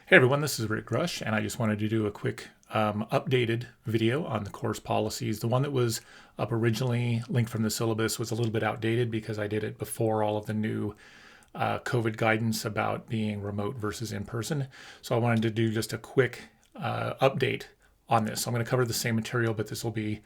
Hey everyone, this is Rick Grush, and I just wanted to do a quick updated video on the course policies. The one that was up originally, linked from the syllabus, was a little bit outdated because I did it before all of the new COVID guidance about being remote versus in person. So I wanted to do just a quick update on this. So I'm going to cover the same material, but this will be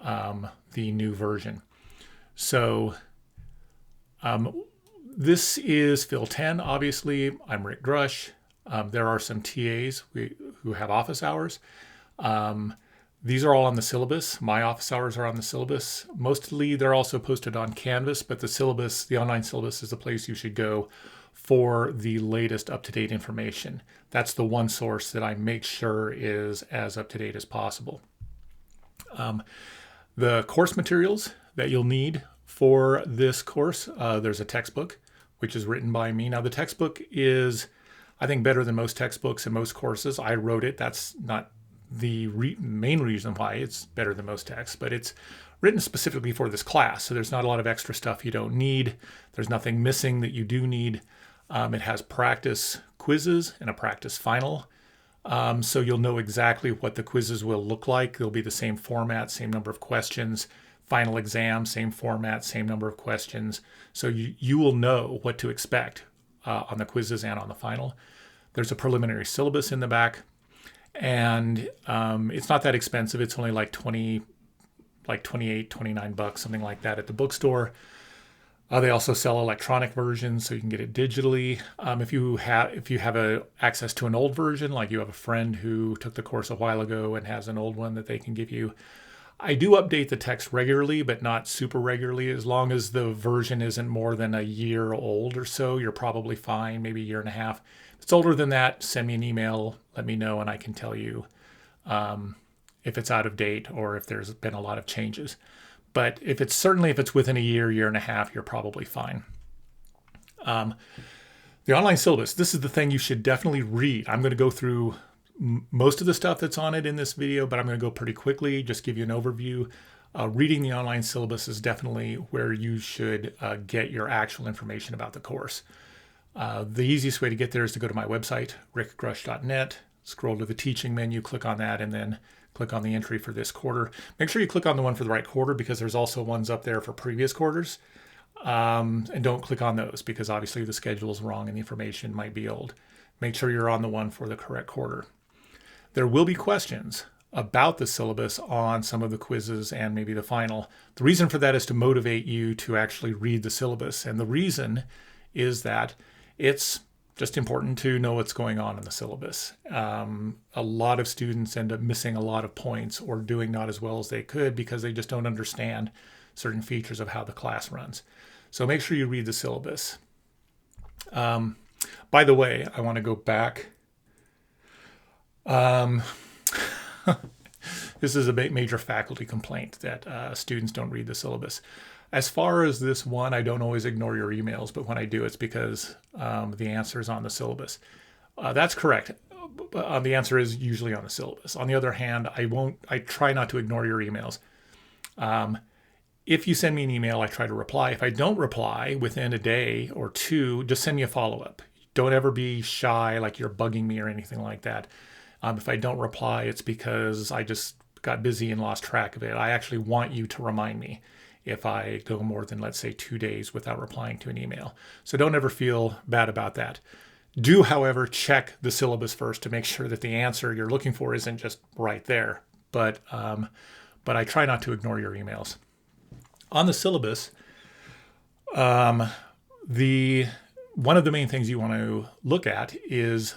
the new version. So this is Phil 10, obviously. I'm Rick Grush. There are some TAs who have office hours. These are all on the syllabus. My office hours are on the syllabus. Mostly they're also posted on Canvas, but the syllabus, the online syllabus, is the place you should go for the latest up-to-date information. That's the one source that I make sure is as up-to-date as possible. The course materials that you'll need for this course, there's a textbook, which is written by me. Now the textbook is, I think, better than most textbooks and most courses. I wrote it. That's not the main reason why it's better than most texts, but it's written specifically for this class. So there's not a lot of extra stuff you don't need. There's nothing missing that you do need. It has practice quizzes and a practice final. So you'll know exactly what the quizzes will look like. They'll be the same format, same number of questions. Final exam, same format, same number of questions. So you will know what to expect on the quizzes and on the final. There's a preliminary syllabus in the back, and it's not that expensive. It's only like 28, 29 bucks, something like that at the bookstore. They also sell electronic versions, so you can get it digitally. If you have access to an old version, like you have a friend who took the course a while ago and has an old one that they can give you. I do update the text regularly, but not super regularly. As long as the version isn't more than a year old or so, you're probably fine, maybe a year and a half. If it's older than that, send me an email, let me know, and I can tell you if it's out of date or if there's been a lot of changes. But if it's within a year and a half, you're probably fine. The online syllabus, this is the thing you should definitely read. I'm going to go through most of the stuff that's on it in this video, but I'm going to go pretty quickly, just give you an overview. Reading the online syllabus is definitely where you should get your actual information about the course. The easiest way to get there is to go to my website, rickgrush.net, scroll to the teaching menu, click on that, and then click on the entry for this quarter. Make sure you click on the one for the right quarter, because there's also ones up there for previous quarters. And don't click on those, because obviously the schedule is wrong and the information might be old. Make sure you're on the one for the correct quarter. There will be questions about the syllabus on some of the quizzes and maybe the final. The reason for that is to motivate you to actually read the syllabus. And the reason is that it's just important to know what's going on in the syllabus. A lot of students end up missing a lot of points or doing not as well as they could because they just don't understand certain features of how the class runs. So make sure you read the syllabus. By the way, I want to go back. This is a major faculty complaint that students don't read the syllabus. As far as this one, I don't always ignore your emails, but when I do, it's because the answer is on the syllabus. That's correct. The answer is usually on the syllabus. On the other hand, I try not to ignore your emails. If you send me an email, I try to reply. If I don't reply within a day or two, just send me a follow-up. Don't ever be shy, like you're bugging me or anything like that. If I don't reply, it's because I just got busy and lost track of it. I actually want you to remind me if I go more than, let's say, 2 days without replying to an email. So don't ever feel bad about that. Do, however, check the syllabus first to make sure that the answer you're looking for isn't just right there. But I try not to ignore your emails. On the syllabus, one of the main things you want to look at is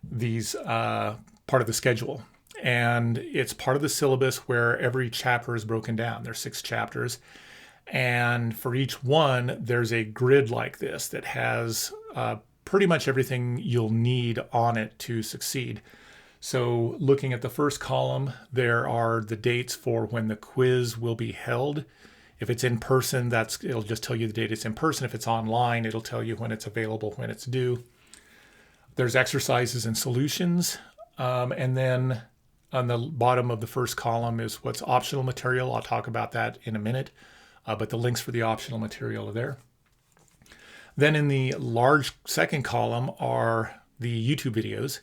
these part of the schedule. And it's part of the syllabus where every chapter is broken down. There's 6 chapters. And for each one, there's a grid like this that has pretty much everything you'll need on it to succeed. So looking at the first column, there are the dates for when the quiz will be held. If it's in person, it'll just tell you the date it's in person. If it's online, it'll tell you when it's available, when it's due. There's exercises and solutions. And then on the bottom of the first column is what's optional material. I'll talk about that in a minute, but the links for the optional material are there. Then in the large second column are the YouTube videos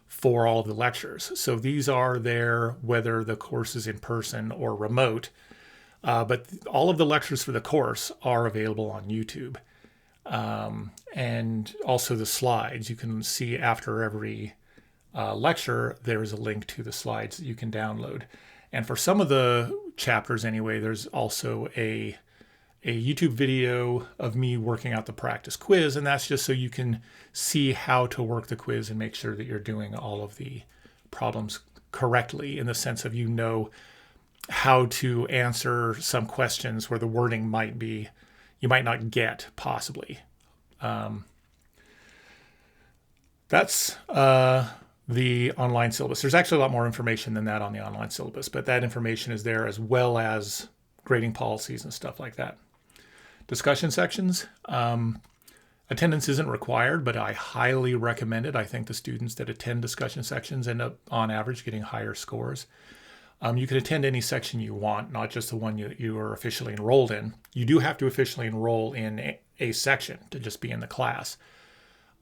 for all of the lectures. So these are there whether the course is in person or remote. But all of the lectures for the course are available on YouTube. And also the slides. You can see after every lecture, there's a link to the slides that you can download. And for some of the chapters anyway, there's also a YouTube video of me working out the practice quiz, and that's just so you can see how to work the quiz and make sure that you're doing all of the problems correctly, in the sense of, you know, how to answer some questions where the wording might be, you might not get possibly. That's the online syllabus. There's actually a lot more information than that on the online syllabus, but that information is there, as well as grading policies and stuff like that. Discussion sections. Attendance isn't required, but I highly recommend it. I think the students that attend discussion sections end up, on average, getting higher scores. You can attend any section you want, not just the one you are officially enrolled in. You do have to officially enroll in a section to just be in the class.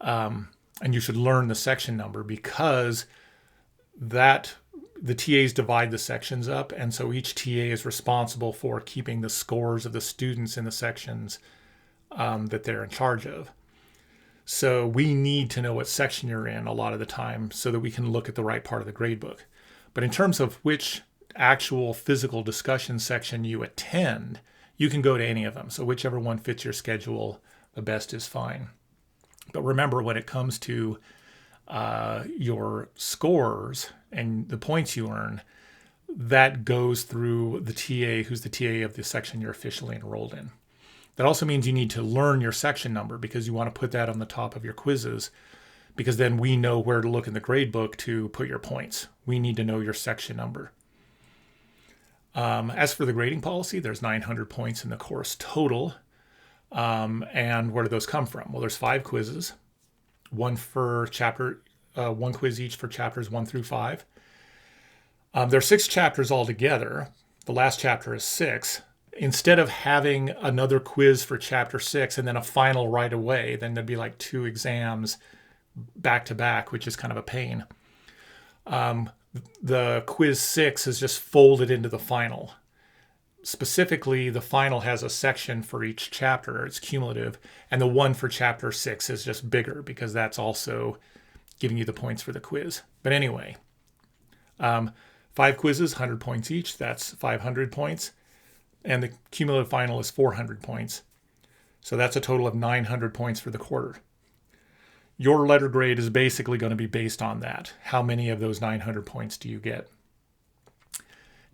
And you should learn the section number, because the TAs divide the sections up, and so each TA is responsible for keeping the scores of the students in the sections that they're in charge of. So we need to know what section you're in a lot of the time so that we can look at the right part of the gradebook. But in terms of which actual physical discussion section you attend, you can go to any of them. So whichever one fits your schedule the best is fine. But remember, when it comes to your scores and the points you earn, that goes through the TA who's the TA of the section you're officially enrolled in. That also means you need to learn your section number, because you want to put that on the top of your quizzes, because then we know where to look in the grade book to put your points. We need to know your section number. As for the grading policy, there's 900 points in the course total. And where do those come from? Well, there's 5 quizzes, one quiz each for chapters 1 through 5. There are 6 chapters altogether. The last chapter is 6. Instead of having another quiz for chapter 6 and then a final right away, then there'd be like 2 exams back to back, which is kind of a pain. The quiz 6 is just folded into the final. Specifically, the final has a section for each chapter. It's cumulative. And the one for chapter 6 is just bigger, because that's also giving you the points for the quiz. But anyway, 5 quizzes, 100 points each. That's 500 points. And the cumulative final is 400 points. So that's a total of 900 points for the quarter. Your letter grade is basically going to be based on that. How many of those 900 points do you get?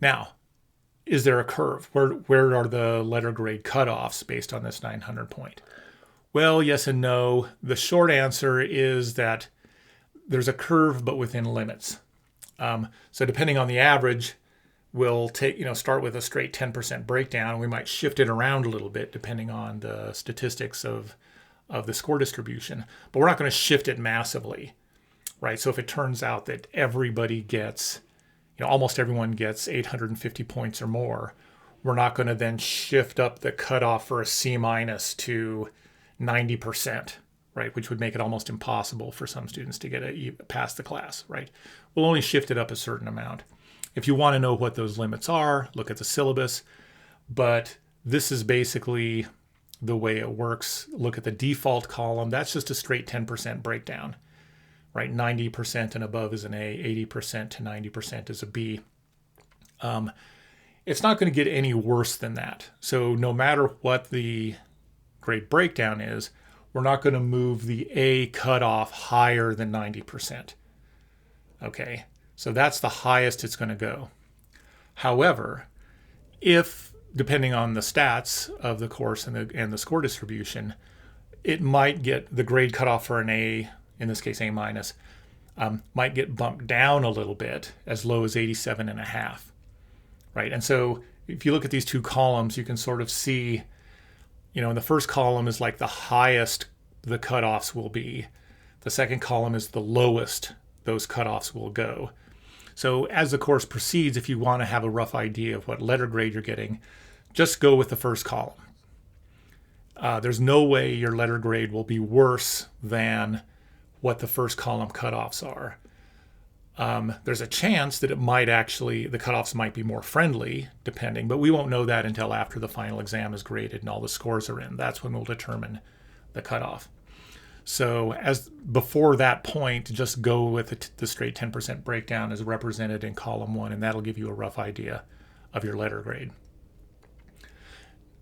Now, is there a curve? Where are the letter grade cutoffs based on this 900 point? Well, yes and no. The short answer is that there's a curve, but within limits. So depending on the average, we'll start with a straight 10% breakdown, and we might shift it around a little bit depending on the statistics of the score distribution. But we're not going to shift it massively, right? So if it turns out that everybody gets, almost everyone gets 850 points or more, we're not going to then shift up the cutoff for a C- to 90%, right? Which would make it almost impossible for some students to get past the class, right? We'll only shift it up a certain amount. If you want to know what those limits are, look at the syllabus. But this is basically the way it works. Look at the default column. That's just a straight 10% breakdown, right? 90% and above is an A, 80% to 90% is a B. It's not going to get any worse than that. So no matter what the grade breakdown is, we're not going to move the A cutoff higher than 90%. Okay, so that's the highest it's going to go. However, if, depending on the stats of the course and the score distribution, it might get the grade cutoff for an A, in this case A-, might get bumped down a little bit, as low as 87.5, right? And so if you look at these two columns, you can sort of see, in the first column is like the highest the cutoffs will be. The second column is the lowest those cutoffs will go. So as the course proceeds, if you want to have a rough idea of what letter grade you're getting, just go with the first column. There's no way your letter grade will be worse than what the first column cutoffs are. There's a chance that the cutoffs might be more friendly, depending, but we won't know that until after the final exam is graded and all the scores are in. That's when we'll determine the cutoff. So as before that point, just go with the straight 10% breakdown as represented in column 1, and that'll give you a rough idea of your letter grade.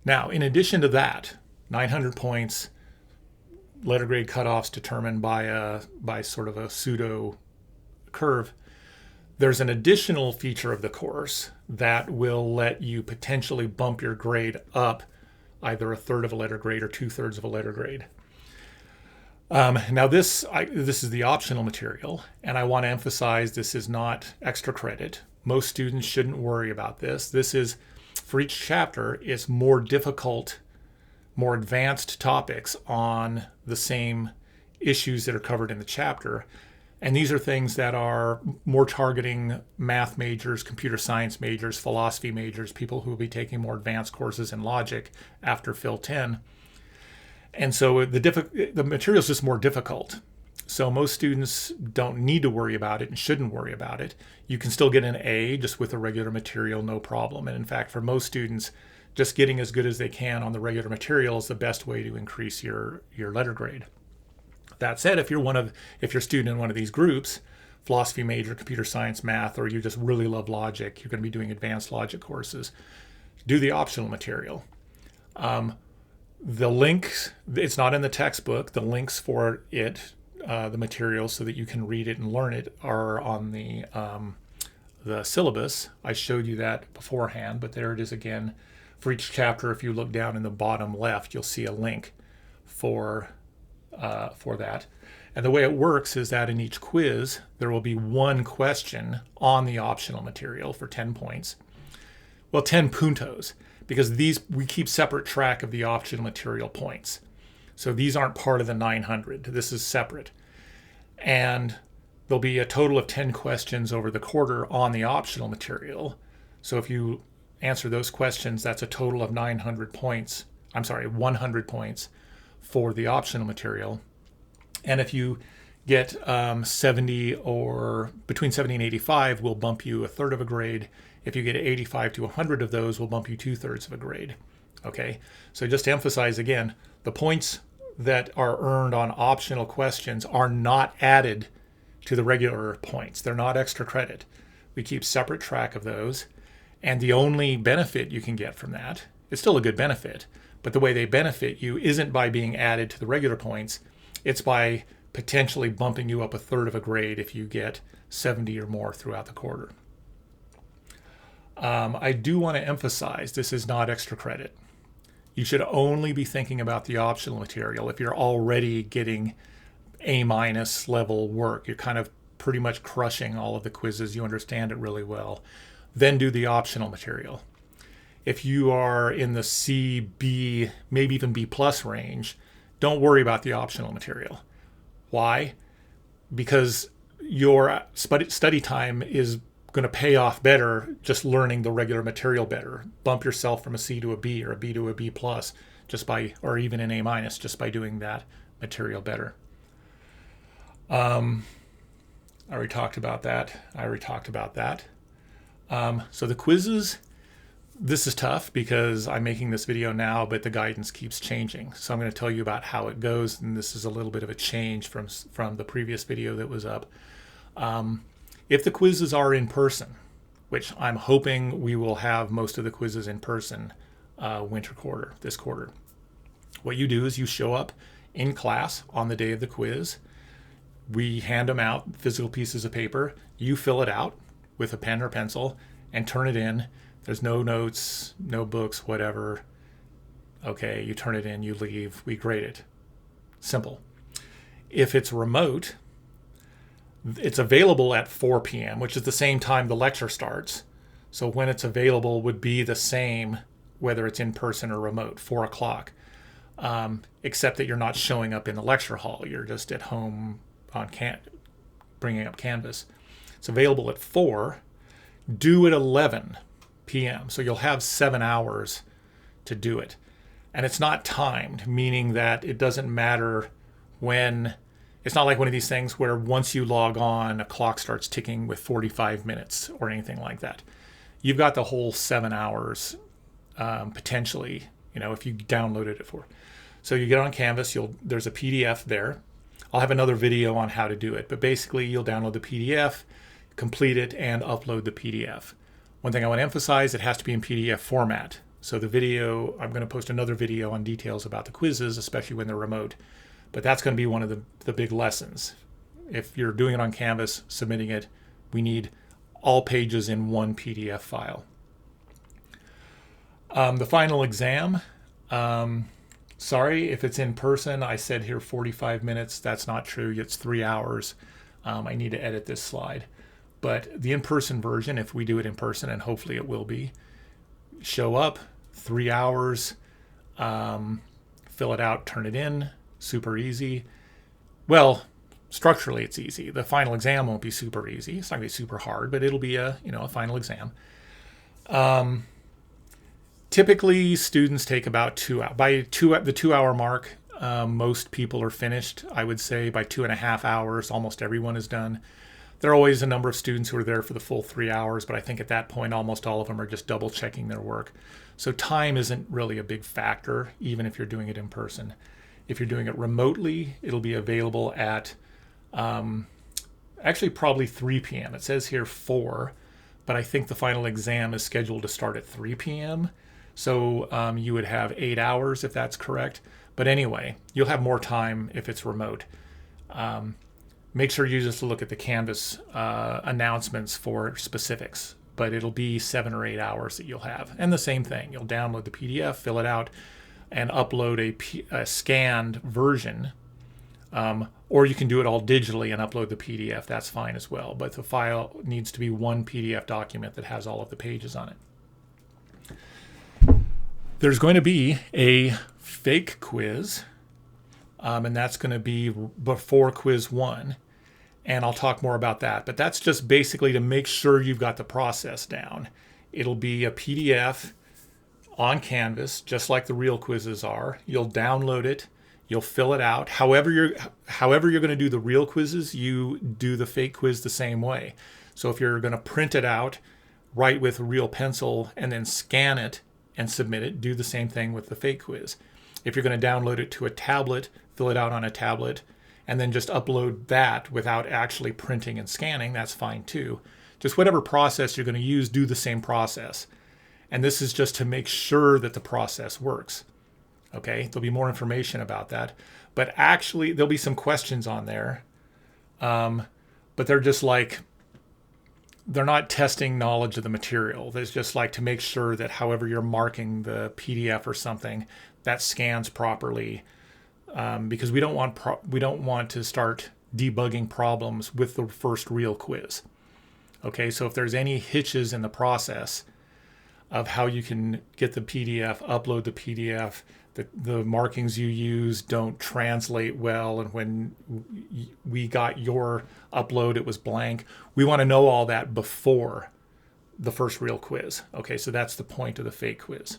Now, in addition to that, 900 points, letter grade cutoffs determined by sort of a pseudo curve. There's an additional feature of the course that will let you potentially bump your grade up either a third of a letter grade or 2/3 of a letter grade. Now this is the optional material, and I want to emphasize this is not extra credit. Most students shouldn't worry about this. This is, for each chapter, it's more difficult, more advanced topics on the same issues that are covered in the chapter. And these are things that are more targeting math majors, computer science majors, philosophy majors, people who will be taking more advanced courses in logic after Phil 10. And so the material is just more difficult. So most students don't need to worry about it and shouldn't worry about it. You can still get an A just with the regular material, no problem. And in fact, for most students, just getting as good as they can on the regular material is the best way to increase your letter grade. That said, if you're a student in one of these groups, philosophy major, computer science, math, or you just really love logic, you're going to be doing advanced logic courses, do the optional material. The links, it's not in the textbook. The links for it, the material, so that you can read it and learn it, are on the syllabus. I showed you that beforehand, but there it is again. For each chapter, if you look down in the bottom left, you'll see a link for that. And the way it works is that in each quiz, there will be one question on the optional material for 10 points. Well, 10 puntos, because we keep separate track of the optional material points. So these aren't part of the 900. This is separate. And there'll be a total of 10 questions over the quarter on the optional material. So if you answer those questions, that's a total of 100 points for the optional material. And if you get 70 or between 70 and 85, we'll bump you a third of a grade. If you get 85 to 100 of those, we'll bump you 2/3 of a grade. Okay, so just to emphasize again, the points that are earned on optional questions are not added to the regular points. They're not extra credit. We keep separate track of those. And the only benefit you can get from that, it's still a good benefit, but the way they benefit you isn't by being added to the regular points. It's by potentially bumping you up a third of a grade if you get 70 or more throughout the quarter. I do want to emphasize this is not extra credit. You should only be thinking about the optional material if you're already getting A- level work. You're kind of pretty much crushing all of the quizzes. You understand it really well. Then do the optional material. If you are in the C, B, maybe even B+ range, don't worry about the optional material. Why? Because your study time is going to pay off better just learning the regular material better. Bump yourself from a C to a B or a B to a B+ or even an A- just by doing that material better. I already talked about that. So the quizzes, this is tough because I'm making this video now, but the guidance keeps changing. So I'm going to tell you about how it goes, and this is a little bit of a change from the previous video that was up. If the quizzes are in person, which I'm hoping we will have most of the quizzes in person this quarter, what you do is you show up in class on the day of the quiz. We hand them out physical pieces of paper. You fill it out with a pen or pencil and turn it in. There's no notes, no books, whatever. Okay, you turn it in, you leave, we grade it. Simple. If it's remote, it's available at 4 p.m., which is the same time the lecture starts. So when it's available would be the same whether it's in person or remote, 4 o'clock, except that you're not showing up in the lecture hall. You're just at home on bringing up Canvas. It's available at 4, due at 11 p.m. So you'll have 7 hours to do it. And it's not timed, meaning that it doesn't matter when It's not like one of these things where once you log on, a clock starts ticking with 45 minutes or anything like that. You've got the whole 7 hours potentially, if you downloaded it for. So you get on Canvas, there's a PDF there. I'll have another video on how to do it, but basically you'll download the PDF, complete it, and upload the PDF. One thing I want to emphasize, it has to be in PDF format. So the video, I'm going to post another video on details about the quizzes, especially when they're remote. But that's going to be one of the big lessons. If you're doing it on Canvas, submitting it, we need all pages in one PDF file. The final exam, sorry if it's in person. I said here 45 minutes. That's not true. It's 3 hours. I need to edit this slide. But the in-person version, if we do it in person, and hopefully it will be, show up, 3 hours, fill it out, turn it in, super easy. Well, structurally it's easy. The final exam won't be super easy. It's not going to be super hard, but it'll be a final exam. Typically, students take about 2 hours. By the 2 hour mark, most people are finished. I would say by 2.5 hours, almost everyone is done. There are always a number of students who are there for the full 3 hours, but I think at that point, almost all of them are just double checking their work. So time isn't really a big factor, even if you're doing it in person. If you're doing it remotely, it'll be available at actually probably 3 p.m. It says here 4, but I think the final exam is scheduled to start at 3 p.m. So you would have 8 hours if that's correct. But anyway, you'll have more time if it's remote. Make sure you just look at the Canvas announcements for specifics, but it'll be 7 or 8 hours that you'll have. And the same thing, you'll download the PDF, fill it out, and upload a scanned version. Or you can do it all digitally and upload the PDF. That's fine as well. But the file needs to be one PDF document that has all of the pages on it. There's going to be a fake quiz, and that's going to be before quiz 1. And I'll talk more about that. But that's just basically to make sure you've got the process down. It'll be a PDF on Canvas, just like the real quizzes are. You'll download it. You'll fill it out. However you're going to do the real quizzes, you do the fake quiz the same way. So if you're going to print it out, write with a real pencil, and then scan it and submit it, do the same thing with the fake quiz. If you're going to download it to a tablet, fill it out on a tablet, and then just upload that without actually printing and scanning, that's fine too. Just whatever process you're going to use, do the same process. And this is just to make sure that the process works. Okay, there'll be more information about that. But actually, there'll be some questions on there. But they're just like, they're not testing knowledge of the material. There's just like to make sure that however you're marking the PDF or something, that scans properly. Because we don't want to start debugging problems with the first real quiz. Okay, so if there's any hitches in the process of how you can get the PDF, upload the PDF, the markings you use don't translate well, and when we got your upload, it was blank. We want to know all that before the first real quiz. Okay, so that's the point of the fake quiz.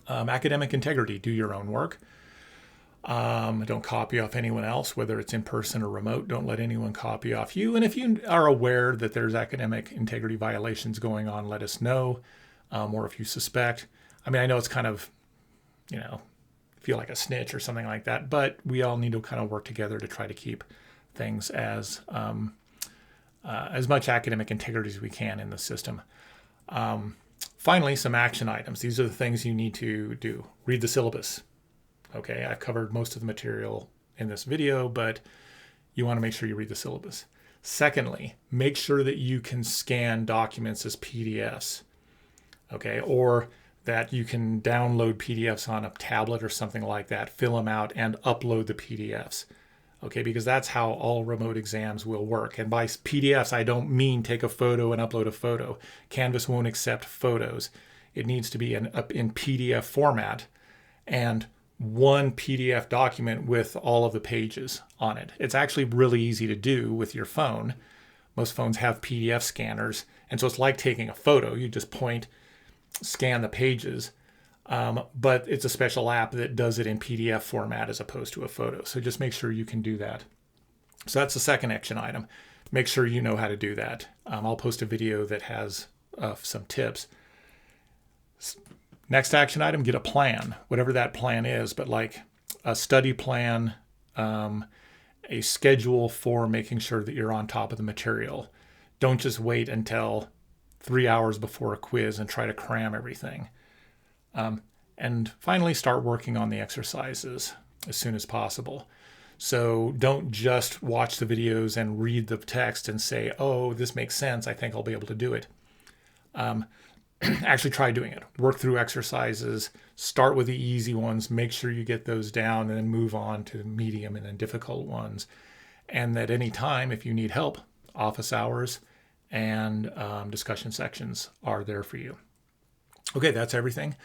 Academic integrity, do your own work. Don't copy off anyone else, whether it's in person or remote. Don't let anyone copy off you. And if you are aware that there's academic integrity violations going on, let us know. Or if you suspect. I mean, I know it's kind of, feel like a snitch or something like that, but we all need to kind of work together to try to keep things as much academic integrity as we can in the system. Finally, some action items. These are the things you need to do. Read the syllabus. Okay, I've covered most of the material in this video, but you want to make sure you read the syllabus. Secondly, make sure that you can scan documents as PDFs. Okay, or that you can download PDFs on a tablet or something like that, fill them out, and upload the PDFs. Okay, because that's how all remote exams will work. And by PDFs, I don't mean take a photo and upload a photo. Canvas won't accept photos. It needs to be in PDF format and one PDF document with all of the pages on it. It's actually really easy to do with your phone. Most phones have PDF scanners, and so it's like taking a photo. You just point, scan the pages, but it's a special app that does it in PDF format as opposed to a photo. So just make sure you can do that. So that's the second action item. Make sure you know how to do that. I'll post a video that has some tips. Next action item, get a plan, whatever that plan is, but like a study plan, a schedule for making sure that you're on top of the material. Don't just wait until 3 hours before a quiz and try to cram everything. And finally, start working on the exercises as soon as possible. So don't just watch the videos and read the text and say, oh, this makes sense, I think I'll be able to do it. Actually try doing it. Work through exercises, start with the easy ones, make sure you get those down, and then move on to medium and then difficult ones. And at any time, if you need help, office hours and discussion sections are there for you. Okay, that's everything.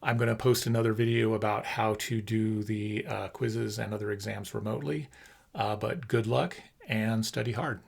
I'm going to post another video about how to do the quizzes and other exams remotely. But good luck and study hard.